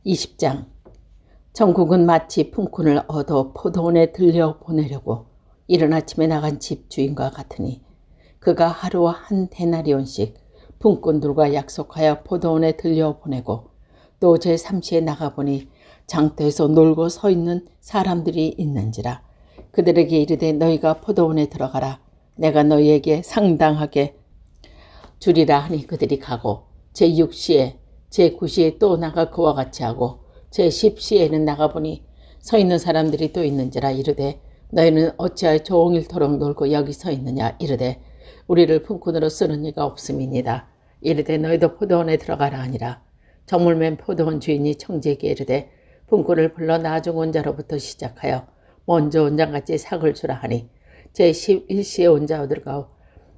20장. 정국은 마치 품꾼을 얻어 포도원에 들려 보내려고 이른 아침에 나간 집 주인과 같으니 그가 하루 한 데나리온씩 품꾼들과 약속하여 포도원에 들려 보내고 또 제3시에 나가보니 장터에서 놀고 서 있는 사람들이 있는지라. 그들에게 이르되 너희가 포도원에 들어가라. 내가 너희에게 상당하게 주리라 하니 그들이 가고 제6시에 제9시에 또 나가 그와 같이 하고 제10시에는 나가보니 서 있는 사람들이 또 있는지라. 이르되 너희는 어찌하여 종일토록 놀고 여기 서 있느냐. 이르되 우리를 품꾼으로 쓰는 이가 없음이니이다. 이르되 너희도 포도원에 들어가라 하니라. 저물맨 포도원 주인이 청지에게 이르되 품꾼을 불러 나중 온 자로부터 시작하여 먼저 온 자같이 삭을 주라 하니 제11시에 온 자들과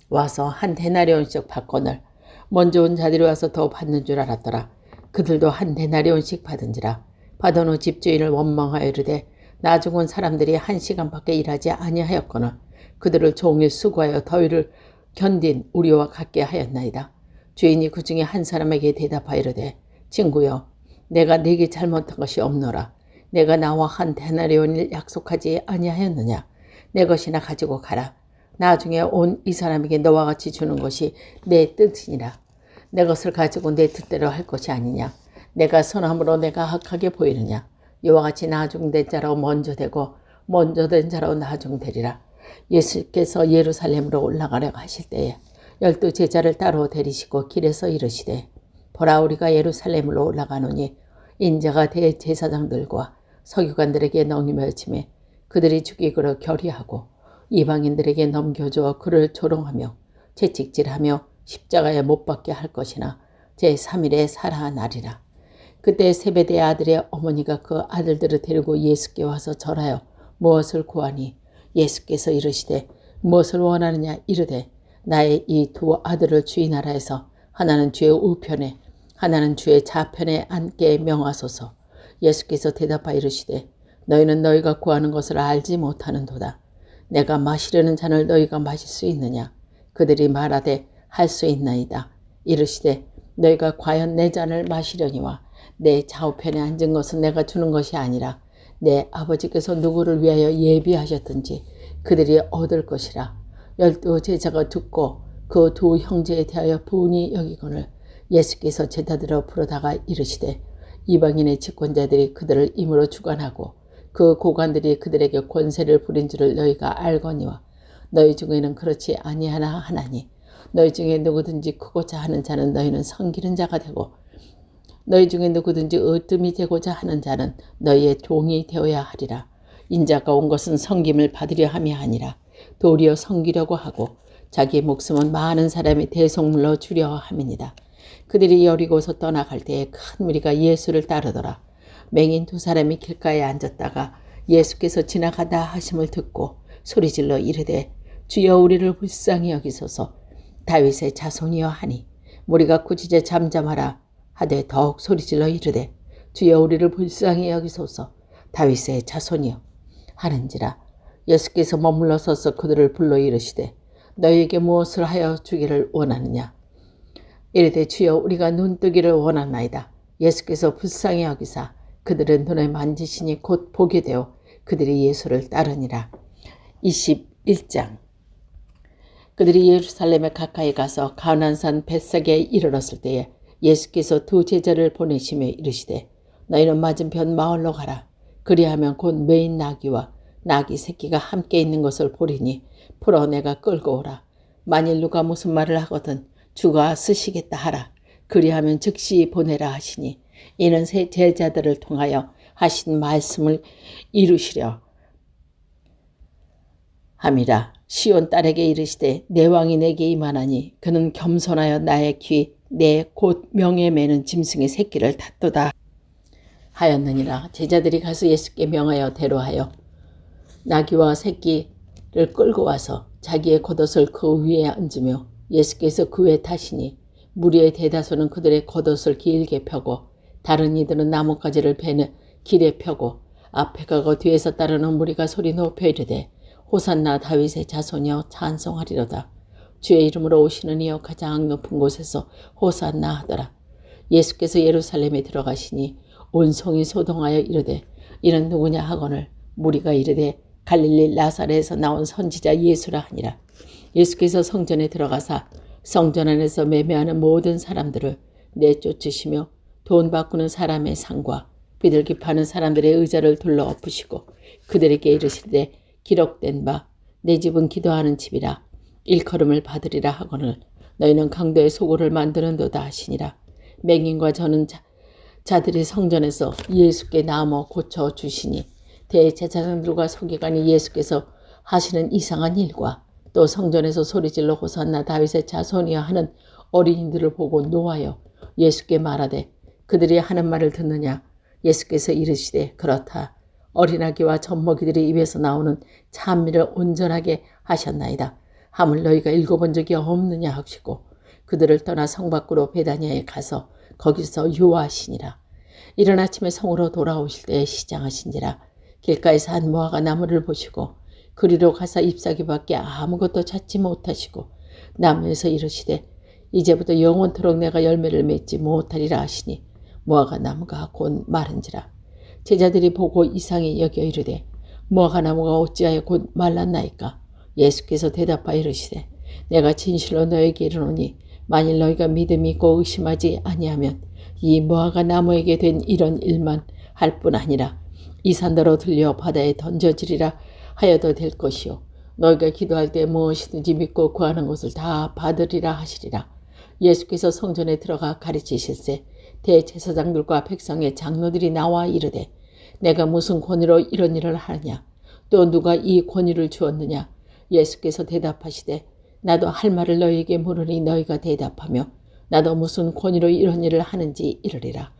와서 한 데나리온씩 받거늘 먼저 온 자들이 와서 더 받는 줄 알았더라. 그들도 한 데나리온씩 받은지라. 받은 후 집주인을 원망하여 이르되 나중 온 사람들이 1시간밖에 일하지 아니하였거늘 그들을 종일 수고하여 더위를 견딘 우리와 같게 하였나이다. 주인이 그 중에 한 사람에게 대답하여 이르되 친구여, 내가 네게 잘못한 것이 없노라. 내가 나와 한 데나리온을 약속하지 아니하였느냐. 내 것이나 가지고 가라. 나중에 온 이 사람에게 너와 같이 주는 것이 내 뜻이니라. 내 것을 가지고 내 뜻대로 할 것이 아니냐. 내가 선함으로 내가 악하게 보이느냐. 이와 같이 나중된 자로 먼저 되고 먼저 된 자로 나중되리라. 예수께서 예루살렘으로 올라가려고 하실 때에 12 제자를 따로 데리시고 길에서 이르시되 보라, 우리가 예루살렘으로 올라가노니 인자가 대제사장들과 서기관들에게 넘기며 치매 그들이 죽이기로 결의하고 이방인들에게 넘겨주어 그를 조롱하며 채찍질하며 십자가에 못 박게 할 것이나 제3일에 살아나리라. 그때 세베대의 아들의 어머니가 그 아들들을 데리고 예수께 와서 절하여 무엇을 구하니 예수께서 이르시되 무엇을 원하느냐. 이르되 나의 이 두 아들을 주의 나라에서 하나는 주의 우편에 하나는 주의 좌편에 앉게 명하소서. 예수께서 대답하여 이르시되 너희는 너희가 구하는 것을 알지 못하는도다. 내가 마시려는 잔을 너희가 마실 수 있느냐. 그들이 말하되 할 수 있나이다. 이르시되 너희가 과연 내 잔을 마시려니와 내 좌우편에 앉은 것은 내가 주는 것이 아니라 내 아버지께서 누구를 위하여 예비하셨든지 그들이 얻을 것이라. 12 제자가 듣고 그 두 형제에 대하여 부은히 여기거늘 예수께서 제자들을 부르다가 이르시되 이방인의 집권자들이 그들을 임으로 주관하고 그 고관들이 그들에게 권세를 부린 줄을 너희가 알거니와 너희 중에는 그렇지 아니하나 하나니 너희 중에 누구든지 크고자 하는 자는 너희는 섬기는 자가 되고 너희 중에 누구든지 으뜸이 되고자 하는 자는 너희의 종이 되어야 하리라. 인자가 온 것은 섬김을 받으려 함이 아니라 도리어 섬기려고 하고 자기의 목숨은 많은 사람이 대속물로 주려 함이니라. 그들이 여리고서 떠나갈 때에 큰 무리가 예수를 따르더라. 맹인 2 사람이 길가에 앉았다가 예수께서 지나가다 하심을 듣고 소리질러 이르되 주여, 우리를 불쌍히 여기소서. 다윗의 자손이여 하니 무리가 꾸짖어 잠잠하라 하되 더욱 소리질러 이르되 주여, 우리를 불쌍히 여기소서. 다윗의 자손이여 하는지라. 예수께서 머물러 서서 그들을 불러 이르시되 너희에게 무엇을 하여 주기를 원하느냐. 이르되 주여, 우리가 눈뜨기를 원하나이다. 예수께서 불쌍히 여기사 그들의 눈을 만지시니 곧 보게 되어 그들이 예수를 따르니라. 21장. 그들이 예루살렘에 가까이 가서 가나안산 벳석에 이르렀을 때에 예수께서 2 제자를 보내시며 이르시되 너희는 맞은편 마을로 가라. 그리하면 곧 매인 나귀와 나귀 새끼가 함께 있는 것을 보리니 풀어 내가 끌고 오라. 만일 누가 무슨 말을 하거든 주가 쓰시겠다 하라. 그리하면 즉시 보내라 하시니 이는 새 제자들을 통하여 하신 말씀을 이루시려 함이라. 시온 딸에게 이르시되 내 왕이 내게 임하나니 그는 겸손하여 나의 귀 내 곧 명에 매는 짐승의 새끼를 닫도다 하였느니라. 제자들이 가서 예수께 명하여 대로하여 나귀와 새끼를 끌고 와서 자기의 겉옷을 그 위에 얹으며 예수께서 그 위에 타시니 무리의 대다수는 그들의 겉옷을 길게 펴고 다른 이들은 나뭇가지를 베는 길에 펴고 앞에 가고 뒤에서 따르는 무리가 소리 높여 이르되 호산나 다윗의 자손이여 찬송하리로다. 주의 이름으로 오시는 이여 가장 높은 곳에서 호산나 하더라. 예수께서 예루살렘에 들어가시니 온 성이 소동하여 이르되 이는 누구냐 하거늘 무리가 이르되 갈릴리 나사렛에서 나온 선지자 예수라 하니라. 예수께서 성전에 들어가사 성전 안에서 매매하는 모든 사람들을 내쫓으시며 돈 바꾸는 사람의 상과 비둘기 파는 사람들의 의자를 둘러 엎으시고 그들에게 이르시되 기록된 바 내 집은 기도하는 집이라 일컬음을 받으리라 하거늘 너희는 강도의 소굴을 만드는도다 하시니라. 맹인과 저는 자들이 성전에서 예수께 나아머 고쳐주시니 대제사장들과 서기관이 예수께서 하시는 이상한 일과 또 성전에서 소리질러 호산나 다윗의 자손이여 하는 어린이들을 보고 노하여 예수께 말하되 그들이 하는 말을 듣느냐. 예수께서 이르시되 그렇다. 어린아기와 젖먹이들의 입에서 나오는 찬미를 온전하게 하셨나이다. 함을 너희가 읽어본 적이 없느냐 하시고 그들을 떠나 성 밖으로 베다니아에 가서 거기서 유화하시니라. 이른 아침에 성으로 돌아오실 때에 시장하신지라. 길가에서 한 무화과 나무를 보시고 그리로 가서 잎사귀밖에 아무것도 찾지 못하시고 나무에서 이르시되 이제부터 영원토록 내가 열매를 맺지 못하리라 하시니 무화과 나무가 곧 마른지라. 제자들이 보고 이상히 여겨 이르되 무화과 나무가 어찌하여 곧 말랐나이까. 예수께서 대답하여 이르시되 내가 진실로 너에게 이르노니 만일 너희가 믿음이 있고 의심하지 아니하면 이 무화과 나무에게 된 이런 일만 할 뿐 아니라 이 산더러 들려 바다에 던져지리라 하여도 될 것이요 너희가 기도할 때 무엇이든지 믿고 구하는 것을 다 받으리라 하시리라. 예수께서 성전에 들어가 가르치실세 대제사장들과 백성의 장로들이 나와 이르되 내가 무슨 권위로 이런 일을 하느냐. 또 누가 이 권위를 주었느냐. 예수께서 대답하시되 나도 할 말을 너희에게 물으니 너희가 대답하며 나도 무슨 권위로 이런 일을 하는지 이르리라.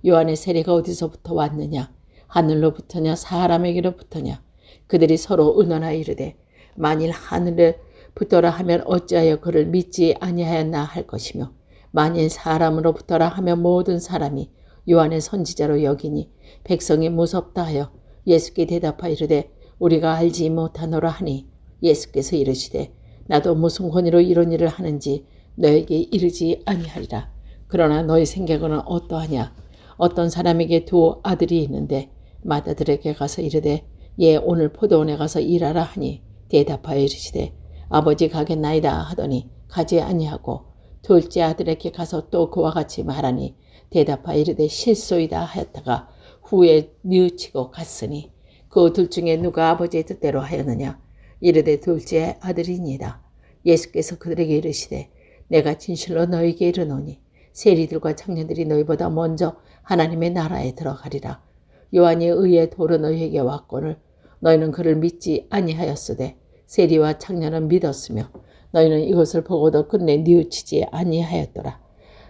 요한의 세례가 어디서부터 왔느냐. 하늘로부터냐 사람에게로부터냐. 그들이 서로 의논하여 이르되 만일 하늘에부터라 하면 어찌하여 그를 믿지 아니하였나 할 것이며 만일 사람으로부터라 하면 모든 사람이 요한의 선지자로 여기니 백성이 무섭다 하여 예수께 대답하여 이르되 우리가 알지 못하노라 하니 예수께서 이르시되 나도 무슨 권위로 이런 일을 하는지 너에게 이르지 아니하리라. 그러나 너희 생각은 어떠하냐. 어떤 사람에게 두 아들이 있는데 맏아들에게 가서 이르되 예 오늘 포도원에 가서 일하라 하니 대답하여 이르시되 아버지 가겠나이다 하더니 가지 아니하고 둘째 아들에게 가서 또 그와 같이 말하니 대답하여 이르되 실소이다 하였다가 후에 뉘우치고 갔으니 그 둘 중에 누가 아버지의 뜻대로 하였느냐. 이르되 둘째 아들이니이다. 예수께서 그들에게 이르시되 내가 진실로 너희에게 이르노니 세리들과 청년들이 너희보다 먼저 하나님의 나라에 들어가리라. 요한이 의의 도로 너희에게 왔거늘 너희는 그를 믿지 아니하였으되 세리와 청년은 믿었으며 너희는 이것을 보고도 끝내 뉘우치지 아니하였더라.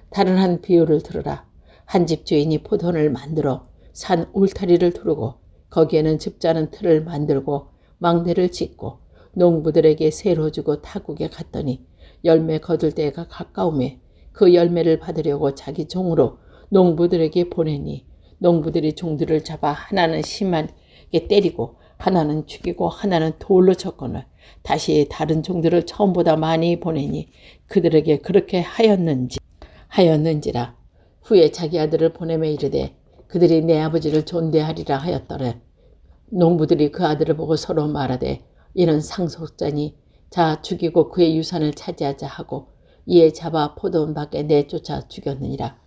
다른 한 비유를 들으라. 한 집 주인이 포도원을 만들어 산 울타리를 두르고 거기에는 집자는 틀을 만들고 망대를 짓고 농부들에게 세로 주고 타국에 갔더니 열매 거둘 때가 가까우매 그 열매를 받으려고 자기 종으로 농부들에게 보내니 농부들이 종들을 잡아 하나는 심하게 때리고 하나는 죽이고 하나는 돌로 쳤거늘 다시 다른 종들을 처음보다 많이 보내니 그들에게 그렇게 하였는지라. 후에 자기 아들을 보내매 이르되 그들이 내 아버지를 존대하리라 하였더래. 농부들이 그 아들을 보고 서로 말하되 이는 상속자니 자 죽이고 그의 유산을 차지하자 하고 이에 잡아 포도원 밖에 내쫓아 죽였느니라.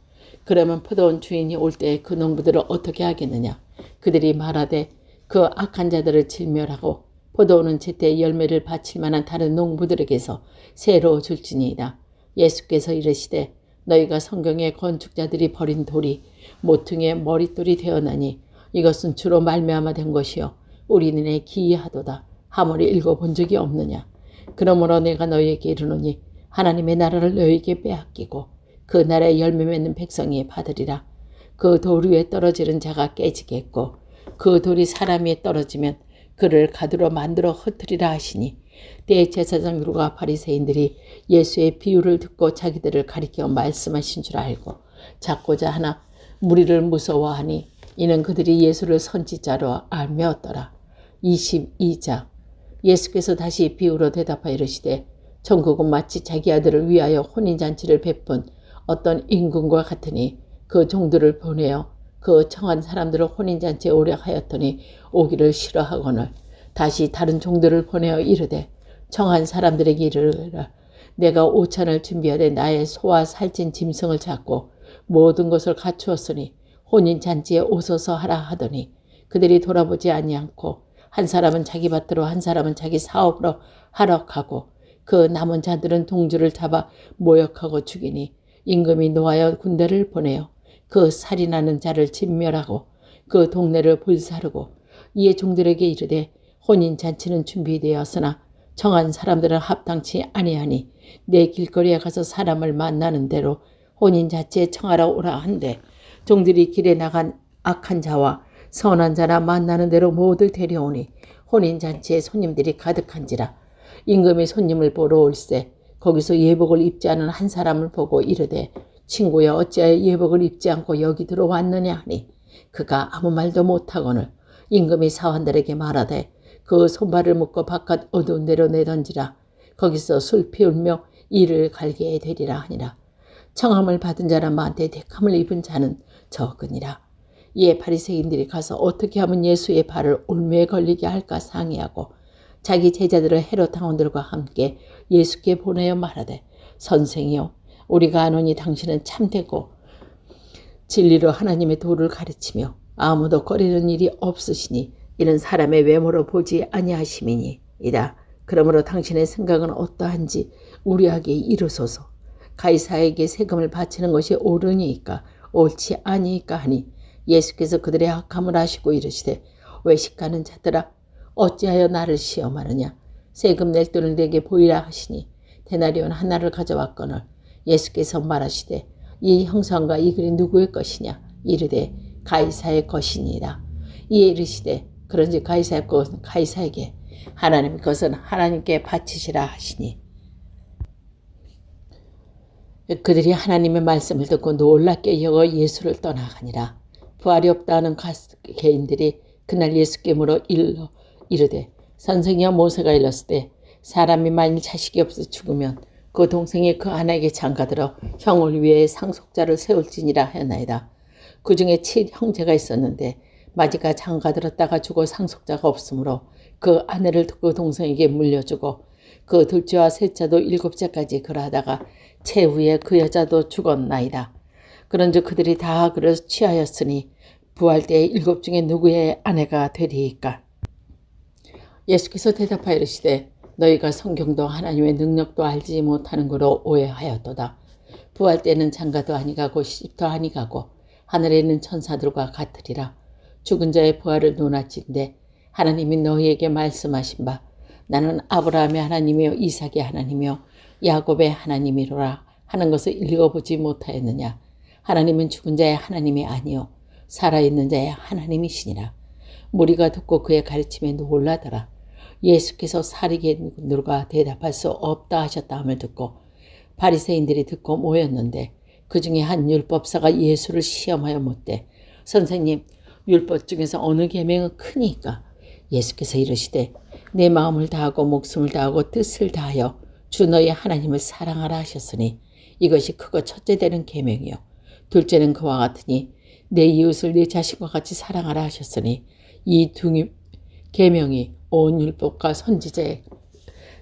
그러면 포도원 주인이 올 때 그 농부들을 어떻게 하겠느냐. 그들이 말하되 그 악한 자들을 진멸하고 포도원은 제때 열매를 바칠 만한 다른 농부들에게서 새로 줄지니이다. 예수께서 이르시되 너희가 성경의 건축자들이 버린 돌이 모퉁이의 머릿돌이 되었나니 이것은 주로 말미암아 된 것이요 우리 눈에 기이하도다. 하물이 읽어본 적이 없느냐. 그러므로 내가 너희에게 이르노니 하나님의 나라를 너희에게 빼앗기고 그 나라에 열매 맺는 백성이 받으리라. 그 돌 위에 떨어지는 자가 깨지겠고 그 돌이 사람 위에 떨어지면 그를 가두로 만들어 흩으리라 하시니 대제사장들과 바리새인들이 예수의 비유를 듣고 자기들을 가리켜 말씀하신 줄 알고 잡고자 하나 무리를 무서워하니 이는 그들이 예수를 선지자로 알매었더라. 22장. 예수께서 다시 비유로 대답하여 이르시되 천국은 마치 자기 아들을 위하여 혼인잔치를 베푼 어떤 임금과 같으니 그 종들을 보내어 그 청한 사람들을 혼인잔치에 오려하였더니 오기를 싫어하거늘 다시 다른 종들을 보내어 이르되 청한 사람들에게 이르라. 내가 오찬을 준비하되 나의 소와 살찐 짐승을 잡고 모든 것을 갖추었으니 혼인잔치에 오소서 하라 하더니 그들이 돌아보지 아니하고 한 사람은 자기 밭으로 한 사람은 자기 사업으로 하러 가고 그 남은 자들은 동주를 잡아 모욕하고 죽이니 임금이 노하여 군대를 보내어 그 살인하는 자를 진멸하고 그 동네를 불사르고 이에 종들에게 이르되 혼인잔치는 준비되었으나 정한 사람들은 합당치 아니하니 내 길거리에 가서 사람을 만나는 대로 혼인잔치에 청하러 오라 한데 종들이 길에 나간 악한 자와 선한 자나 만나는 대로 모두 데려오니 혼인잔치에 손님들이 가득한지라. 임금이 손님을 보러 올세 거기서 예복을 입지 않은 한 사람을 보고 이르되 친구여 어찌하여 예복을 입지 않고 여기 들어왔느냐 하니 그가 아무 말도 못하거늘 임금이 사환들에게 말하되 그 손발을 묶어 바깥 어두운 데로 내던지라. 거기서 술 피우며 이를 갈게 되리라 하니라. 청함을 받은 자나 많되 택함을 입은 자는 적으니라. 이에 바리새인들이 가서 어떻게 하면 예수의 발을 올무에 걸리게 할까 상의하고 자기 제자들을 헤롯 당원들과 함께 예수께 보내어 말하되 선생이여 우리가 아노니 당신은 참되고 진리로 하나님의 도를 가르치며 아무도 꺼리는 일이 없으시니 이는 사람의 외모로 보지 아니하심이니이다. 그러므로 당신의 생각은 어떠한지 우리에게 이르소서. 가이사에게 세금을 바치는 것이 옳으니까 옳지 아니니까 하니 예수께서 그들의 악함을 아시고 이르시되 외식하는 자들아 어찌하여 나를 시험하느냐. 세금 낼 돈을 내게 보이라 하시니 데나리온 하나를 가져왔거늘 예수께서 말하시되 이 형상과 이 글이 누구의 것이냐. 이르되 가이사의 것이니이다. 이에 이르시되 그런지 가이사의 것은 가이사에게 하나님의 것은 하나님께 바치시라 하시니 그들이 하나님의 말씀을 듣고 놀랍게 여겨 예수를 떠나가니라. 부활이 없다는 개인들이 그날 예수께 물어 이르되 선생이여 모세가 일렀을 때 사람이 만일 자식이 없어 죽으면 그 동생이 그 아내에게 장가들어 형을 위해 상속자를 세울지니라 하였나이다. 그 중에 7형제가 있었는데 마지가 장가들었다가 죽어 상속자가 없으므로 그 아내를 그 동생에게 물려주고 그 둘째와 셋째도 7째까지 그러하다가 최후에 그 여자도 죽었나이다. 그런즉 그들이 다 그를 취하였으니 부활 때에 7 중에 누구의 아내가 되리이까. 예수께서 대답하여 이르시되 너희가 성경도 하나님의 능력도 알지 못하는 거로 오해하였도다. 부활 때는 장가도 아니가고 시집도 아니가고 하늘에 있는 천사들과 같으리라. 죽은 자의 부활을 논하진대 하나님이 너희에게 말씀하신 바 나는 아브라함의 하나님이요 이삭의 하나님이요 야곱의 하나님이로라 하는 것을 읽어보지 못하였느냐. 하나님은 죽은 자의 하나님이 아니요 살아있는 자의 하나님이시니라. 무리가 듣고 그의 가르침에 놀라더라. 예수께서 사리개인들과 대답할 수 없다 하셨다 함을 듣고 바리새인들이 듣고 모였는데 그 중에 한 율법사가 예수를 시험하여 묻되 선생님 율법 중에서 어느 계명은 크니까. 예수께서 이르시되 내 마음을 다하고 목숨을 다하고 뜻을 다하여 주 너희 하나님을 사랑하라 하셨으니 이것이 크고 첫째 되는 계명이요 둘째는 그와 같으니 내 이웃을 내 자신과 같이 사랑하라 하셨으니 이 두 계명이 온 율법과 선지자의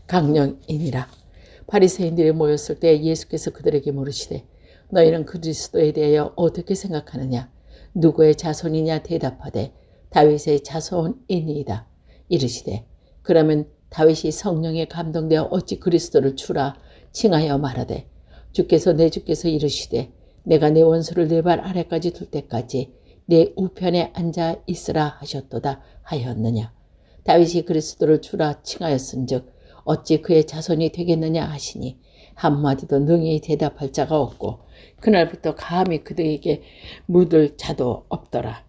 강령이니라. 바리새인들이 모였을 때 예수께서 그들에게 물으시되 너희는 그리스도에 대하여 어떻게 생각하느냐. 누구의 자손이냐 대답하되 다윗의 자손이니이다. 이르시되 그러면 다윗이 성령에 감동되어 어찌 그리스도를 주라 칭하여 말하되 주께서 내 주께서 이르시되 내가 내 원수를 내 발 아래까지 둘 때까지 내 우편에 앉아 있으라 하셨도다 하였느냐. 다윗이 그리스도를 주라 칭하였은즉 어찌 그의 자손이 되겠느냐 하시니 한마디도 능히 대답할 자가 없고 그날부터 감히 그들에게 묻을 자도 없더라.